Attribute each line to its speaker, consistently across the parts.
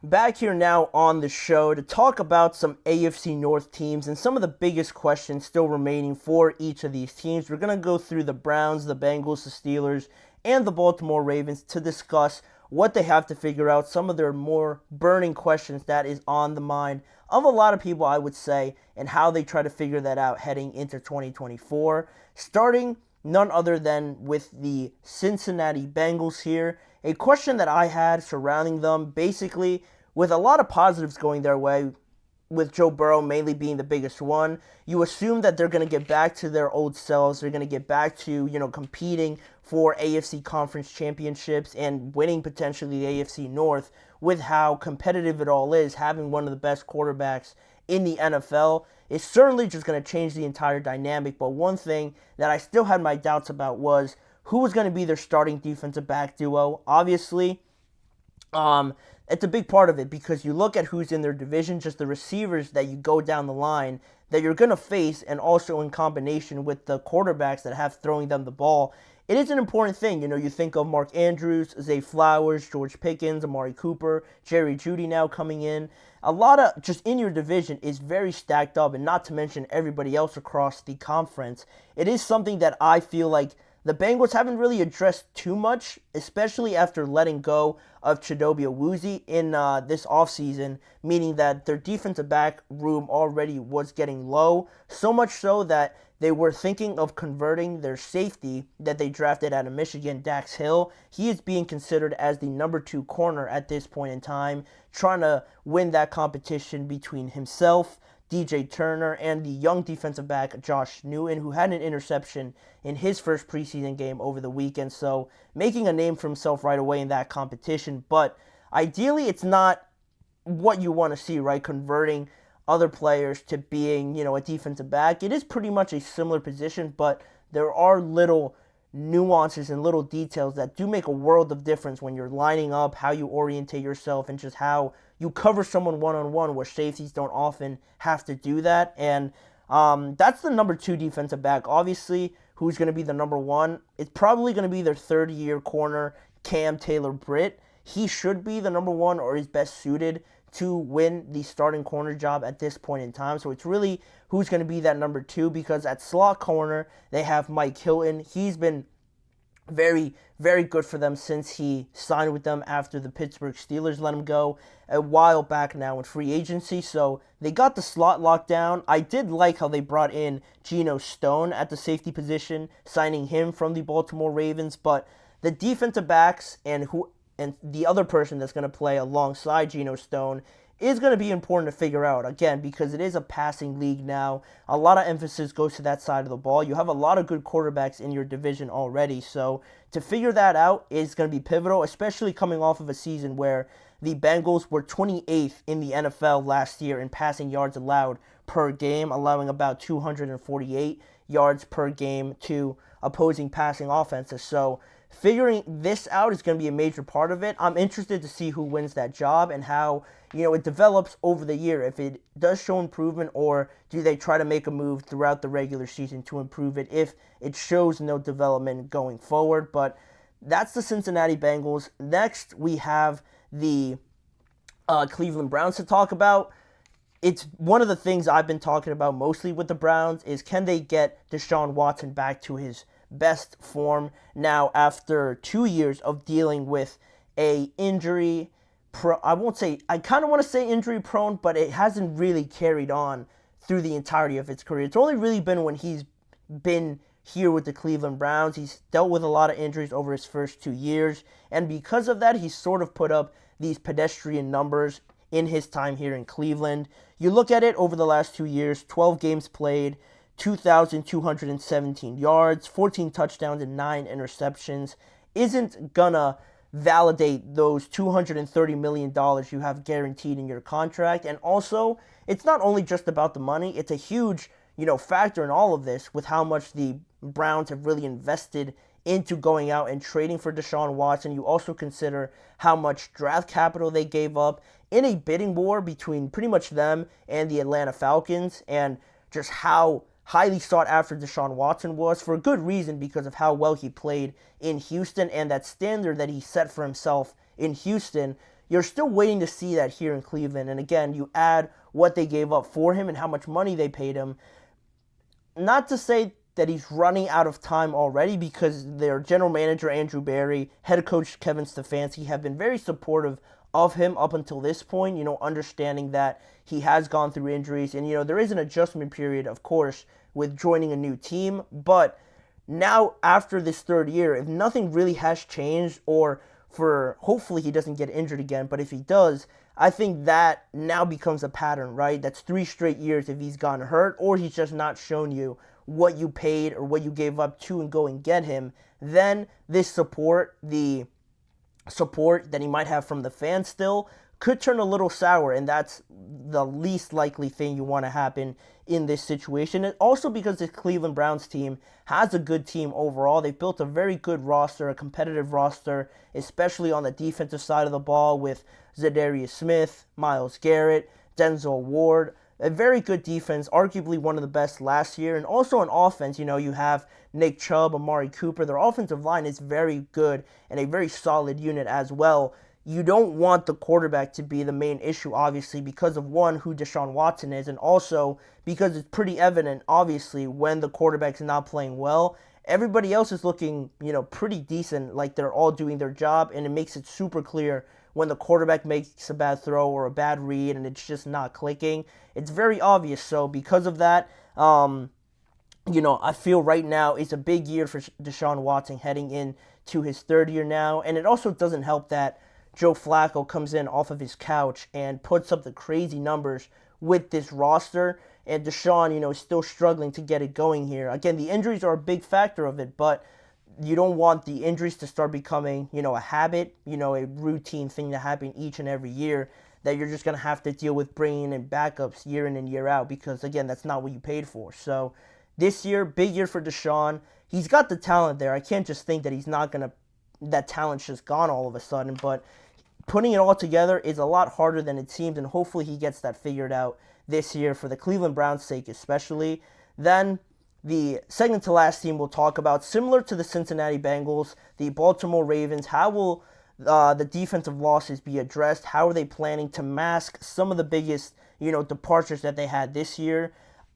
Speaker 1: Back here now on the show to talk about some AFC North teams and some of the biggest questions still remaining for each of these teams. We're going to go through the Browns, the Bengals, the Steelers, and the Baltimore Ravens to discuss what they have to figure out, some of their more burning questions that is on the mind of a lot of people, I would say, and how they try to figure that out heading into 2024. Starting none other than with the Cincinnati Bengals here. A question that I had surrounding them, basically, with a lot of positives going their way, with Joe Burrow mainly being the biggest one, you assume that they're going to get back to their old selves. They're going to get back to, competing for AFC conference championships and winning potentially the AFC North with how competitive it all is. Having one of the best quarterbacks in the NFL is certainly just going to change the entire dynamic. But one thing that I still had my doubts about was who was going to be their starting defensive back duo. Obviously, it's a big part of it because you look at who's in their division, just the receivers that you go down the line that you're going to face, and also in combination with the quarterbacks that have throwing them the ball. It is an important thing. You think of Mark Andrews, Zay Flowers, George Pickens, Amari Cooper, Jerry Jeudy now coming in. A lot of just in your division is very stacked up, and not to mention everybody else across the conference. It is something that I feel like the Bengals haven't really addressed too much, especially after letting go of Chidobe Awuzie in this offseason, meaning that their defensive back room already was getting low, so much so that they were thinking of converting their safety that they drafted out of Michigan, Dax Hill. He is being considered as the number 2 corner at this point in time, trying to win that competition between himself, DJ Turner, and the young defensive back Josh Newton, who had an interception in his first preseason game over the weekend, so making a name for himself right away in that competition. But ideally, it's not what you want to see, right? Converting other players to being, a defensive back. It is pretty much a similar position, but there are little nuances and little details that do make a world of difference when you're lining up, how you orientate yourself, and just how you cover someone one-on-one, where safeties don't often have to do that. And that's the number 2 defensive back. Obviously, who's going to be the number 1? It's probably going to be their third-year corner, Cam Taylor-Britt. He should be the number 1 or is best suited to win the starting corner job at this point in time. So it's really who's going to be that number 2, because at slot corner, they have Mike Hilton. He's been very, very good for them since he signed with them after the Pittsburgh Steelers let him go a while back now in free agency. So they got the slot locked down. I did like how they brought in Geno Stone at the safety position, signing him from the Baltimore Ravens. But the defensive backs and the other person that's going to play alongside Geno Stone is going to be important to figure out, again, because it is a passing league now. A lot of emphasis goes to that side of the ball. You have a lot of good quarterbacks in your division already, so to figure that out is going to be pivotal, especially coming off of a season where the Bengals were 28th in the NFL last year in passing yards allowed per game, allowing about 248 yards per game to opposing passing offenses. So figuring this out is going to be a major part of it. I'm interested to see who wins that job and how, it develops over the year. If it does show improvement, or do they try to make a move throughout the regular season to improve it if it shows no development going forward. But that's the Cincinnati Bengals. Next, we have the Cleveland Browns to talk about. It's one of the things I've been talking about mostly with the Browns is, can they get Deshaun Watson back to his best form now after 2 years of dealing with a injury. I kind of want to say injury prone, but it hasn't really carried on through the entirety of its career. It's only really been when he's been here with the Cleveland Browns. He's dealt with a lot of injuries over his first 2 years, and because of that, he's sort of put up these pedestrian numbers in his time here in Cleveland. You look at it over the last 2 years, 12 games played, 2,217 yards, 14 touchdowns, and 9 interceptions. Isn't gonna validate those $230 million you have guaranteed in your contract. And also, it's not only just about the money, it's a huge, factor in all of this with how much the Browns have really invested into going out and trading for Deshaun Watson. You also consider how much draft capital they gave up in a bidding war between pretty much them and the Atlanta Falcons, and just how highly sought after Deshaun Watson was, for a good reason, because of how well he played in Houston and that standard that he set for himself in Houston. you're still waiting to see that here in Cleveland. And again, you add what they gave up for him and how much money they paid him. Not to say that he's running out of time already, because their general manager, Andrew Berry, head coach Kevin Stefanski have been very supportive of him up until this point, understanding that he has gone through injuries. And, there is an adjustment period, of course, with joining a new team. But now, after this third year, if nothing really has changed, or hopefully he doesn't get injured again, but if he does, I think that now becomes a pattern, right? That's 3 straight years if he's gotten hurt, or he's just not shown you what you paid or what you gave up to and go and get him. Then this support, the support that he might have from the fans still, could turn a little sour, and that's the least likely thing you want to happen in this situation. And also because the Cleveland Browns team has a good team overall. They've built a very good roster, a competitive roster, especially on the defensive side of the ball with Zadarius Smith, Myles Garrett, Denzel Ward. A very good defense, arguably one of the best last year. And also on offense, you have Nick Chubb, Amari Cooper. Their offensive line is very good and a very solid unit as well. You don't want the quarterback to be the main issue, obviously, because of, one, who Deshaun Watson is, and also because it's pretty evident, obviously, when the quarterback's not playing well. Everybody else is looking, pretty decent, like they're all doing their job, and it makes it super clear when the quarterback makes a bad throw or a bad read and it's just not clicking. It's very obvious. So because of that, I feel right now it's a big year for Deshaun Watson heading into his third year now. And it also doesn't help that Joe Flacco comes in off of his couch and puts up the crazy numbers with this roster. And Deshaun, is still struggling to get it going here. Again, the injuries are a big factor of it, but you don't want the injuries to start becoming, a habit, a routine thing to happen each and every year that you're just going to have to deal with bringing in backups year in and year out, because, again, that's not what you paid for. So this year, big year for Deshaun. He's got the talent there. I can't just think that he's not going to, that talent's just gone all of a sudden, but putting it all together is a lot harder than it seems, and hopefully he gets that figured out this year for the Cleveland Browns' sake especially. Then the second to last team we'll talk about, similar to the Cincinnati Bengals, the Baltimore Ravens. How will the defensive losses be addressed? How are they planning to mask some of the biggest, departures that they had this year?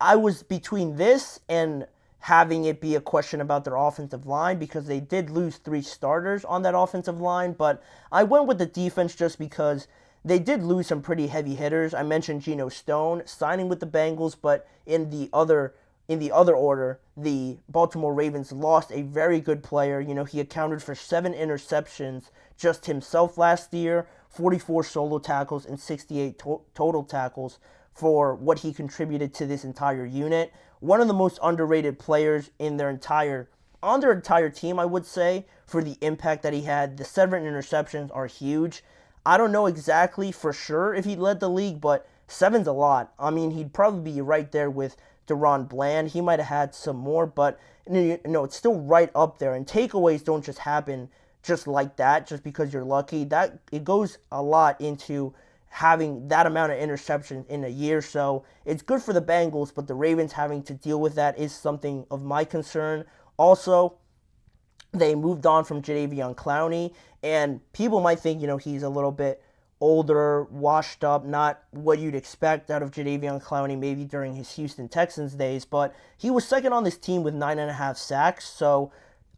Speaker 1: I was between this and having it be a question about their offensive line, because they did lose 3 starters on that offensive line, but I went with the defense just because they did lose some pretty heavy hitters. I mentioned Geno Stone signing with the Bengals, but in the other order, the Baltimore Ravens lost a very good player. He accounted for 7 interceptions just himself last year, 44 solo tackles, and 68 total tackles for what he contributed to this entire unit. One of the most underrated players on their entire team, I would say, for the impact that he had. The 7 interceptions are huge. I don't know exactly for sure if he led the league, but 7's a lot. I mean, he'd probably be right there with Deron Bland. He might have had some more, but it's still right up there. And takeaways don't just happen just like that, just because you're lucky. That it goes a lot into having that amount of interceptions in a year. So it's good for the Bengals, but the Ravens having to deal with that is something of my concern. Also, they moved on from Jadeveon Clowney, and people might think, he's a little bit older, washed up, not what you'd expect out of Jadeveon Clowney maybe during his Houston Texans days, but he was second on this team with 9.5 sacks, so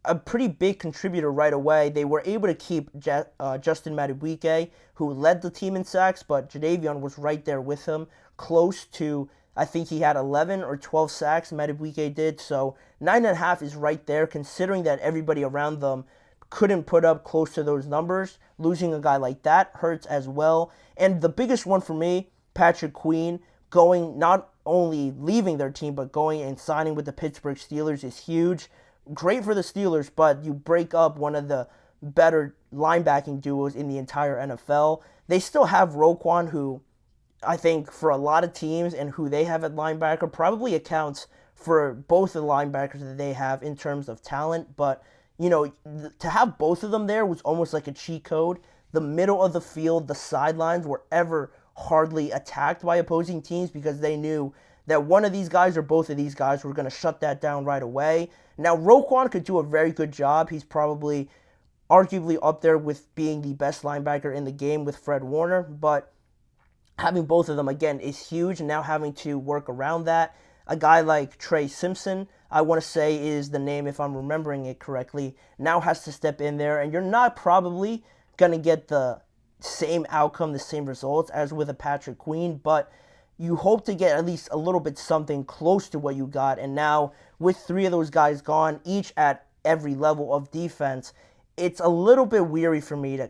Speaker 1: a pretty big contributor right away. They were able to keep Justin Madubuike, who led the team in sacks, but Jadeveon was right there with him, close to, I think he had 11 or 12 sacks, Madubuike did, so 9.5 is right there, considering that everybody around them couldn't put up close to those numbers. Losing a guy like that hurts as well. And the biggest one for me, Patrick Queen, going, not only leaving their team, but going and signing with the Pittsburgh Steelers is huge. Great for the Steelers, but you break up one of the better linebacking duos in the entire NFL. They still have Roquan, who I think for a lot of teams and who they have at linebacker probably accounts for both the linebackers that they have in terms of talent, but to have both of them there was almost like a cheat code. The middle of the field, the sidelines were ever hardly attacked by opposing teams because they knew that one of these guys or both of these guys were going to shut that down right away. Now, Roquan could do a very good job. He's probably arguably up there with being the best linebacker in the game with Fred Warner, but having both of them, again, is huge, and now having to work around that. A guy like Trey Simpson, I want to say is the name if I'm remembering it correctly, now has to step in there, and you're not probably going to get the same outcome, the same results as with a Patrick Queen, but you hope to get at least a little bit something close to what you got. And now with three of those guys gone, each at every level of defense, it's a little bit weary for me to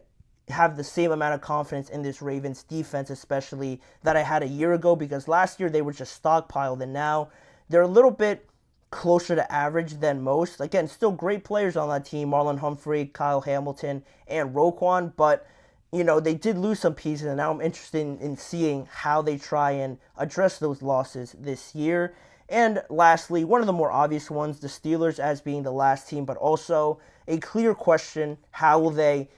Speaker 1: have the same amount of confidence in this Ravens defense, especially that I had a year ago, because last year they were just stockpiled, and now they're a little bit closer to average than most. Again, still great players on that team, Marlon Humphrey, Kyle Hamilton, and Roquan, but they did lose some pieces, and now I'm interested in seeing how they try and address those losses this year. And lastly, one of the more obvious ones, the Steelers as being the last team, but also a clear question, how will they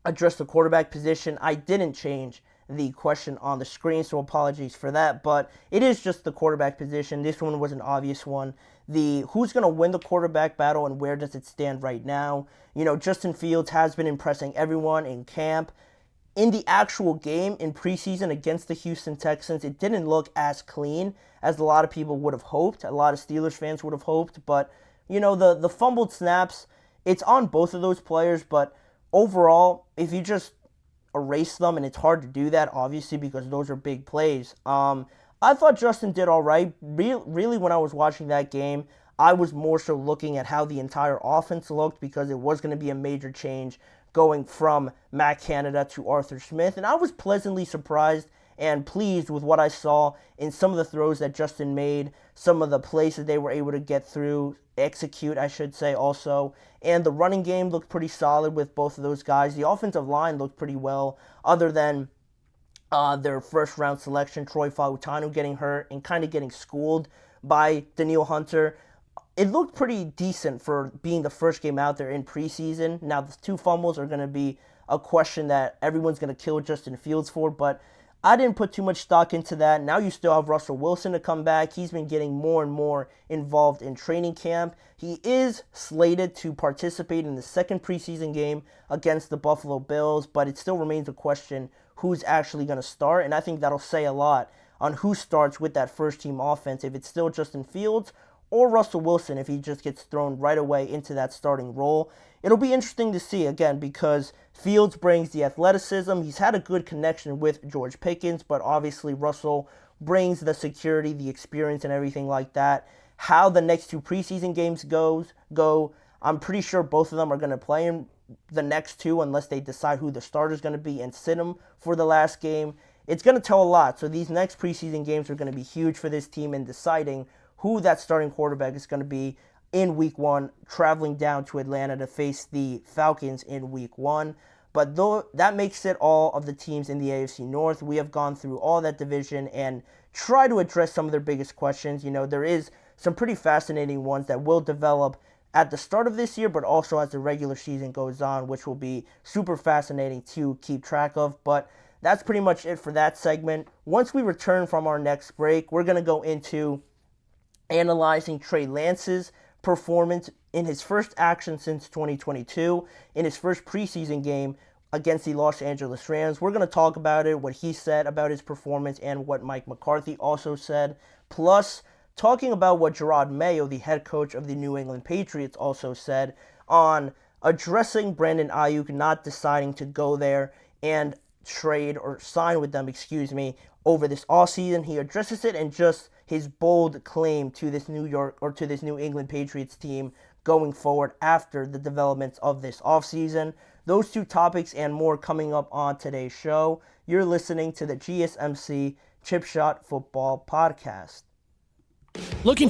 Speaker 1: address the quarterback position? I didn't change the question on the screen, so apologies for that, but it is just the quarterback position. This one was an obvious one. The who's going to win the quarterback battle and where does it stand right now? Justin Fields has been impressing everyone in camp. In the actual game in preseason against the Houston Texans, it didn't look as clean as a lot of people would have hoped, a lot of Steelers fans would have hoped, but the fumbled snaps, it's on both of those players, but overall, if you just erase them, and it's hard to do that, obviously, because those are big plays. I thought Justin did all right. Really, when I was watching that game, I was more so looking at how the entire offense looked, because it was going to be a major change going from Matt Canada to Arthur Smith, and I was pleasantly surprised and pleased with what I saw in some of the throws that Justin made, some of the plays that they were able to get through, execute, I should say, also. And the running game looked pretty solid with both of those guys. The offensive line looked pretty well, other than their first-round selection, Troy Fautanu, getting hurt and kind of getting schooled by Danielle Hunter. It looked pretty decent for being the first game out there in preseason. Now, the two fumbles are going to be a question that everyone's going to kill Justin Fields for, but I didn't put too much stock into that. Now you still have Russell Wilson to come back. He's been getting more and more involved in training camp. He is slated to participate in the second preseason game against the Buffalo Bills, but it still remains a question who's actually going to start, and I think that'll say a lot on who starts with that first-team offense, if it's still Justin Fields or Russell Wilson, if he just gets thrown right away into that starting role. It'll be interesting to see, again, because Fields brings the athleticism. He's had a good connection with George Pickens, but obviously Russell brings the security, the experience, and everything like that. How the next two preseason games go, I'm pretty sure both of them are going to play in the next two unless they decide who the starter's going to be and sit him for the last game. It's going to tell a lot. So these next preseason games are going to be huge for this team in deciding who that starting quarterback is going to be in Week 1, traveling down to Atlanta to face the Falcons in Week 1. But though that makes it all of the teams in the AFC North. We have gone through all that division and try to address some of their biggest questions. There is some pretty fascinating ones that will develop at the start of this year, but also as the regular season goes on, which will be super fascinating to keep track of. But that's pretty much it for that segment. Once we return from our next break, we're going to go into analyzing Trey Lance's performance in his first action since 2022, in his first preseason game against the Los Angeles Rams. We're going to talk about it, what he said about his performance, and what Mike McCarthy also said, plus talking about what Gerard Mayo, the head coach of the New England Patriots, also said on addressing Brandon Ayuk not deciding to go there and trade or sign with them, over this offseason. He addresses it and just his bold claim to this New England Patriots team going forward after the developments of this offseason. Those two topics and more coming up on today's show. You're listening to the GSMC Chip Shot Football Podcast.
Speaker 2: Looking